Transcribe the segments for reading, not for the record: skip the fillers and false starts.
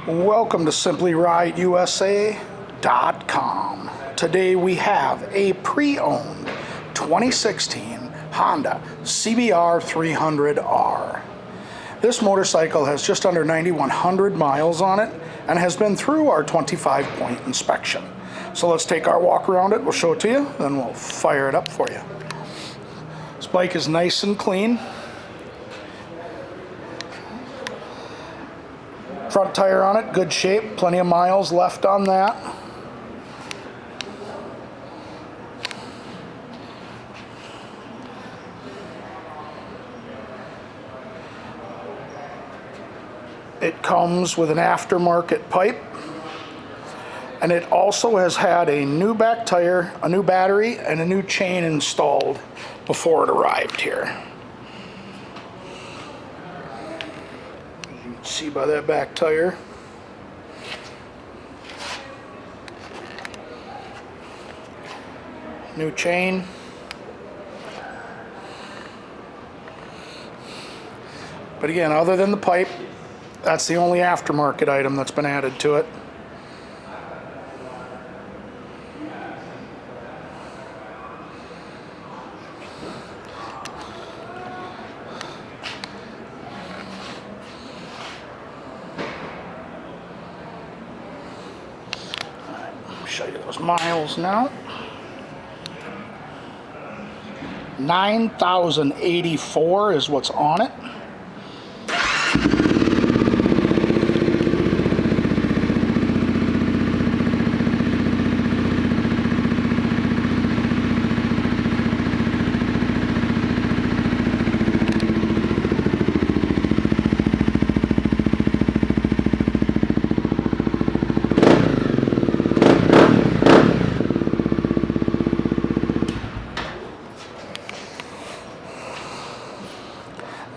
Welcome to SimplyRideUSA.com. Today we have a pre-owned 2016 Honda CBR300R. This motorcycle has just under 9,100 miles on it and has been through our 25-point inspection. So let's take our walk around it, we'll show it to you, then we'll fire it up for you. This bike is nice and clean. Front tire on it, good shape, plenty of miles left on that. It comes with an aftermarket pipe, and it also has had a new back tire, a new battery, and a new chain installed before it arrived here. See by that back tire. New chain. But again, other than the pipe, that's the only aftermarket item that's been added to it. Show you those miles now. 9,084 is what's on it.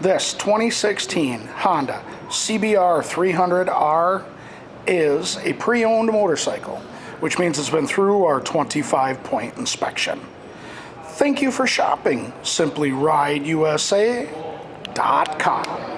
This 2016 Honda CBR300R is a pre-owned motorcycle, which means it's been through our 25-point inspection. Thank you for shopping SimplyRideUSA.com.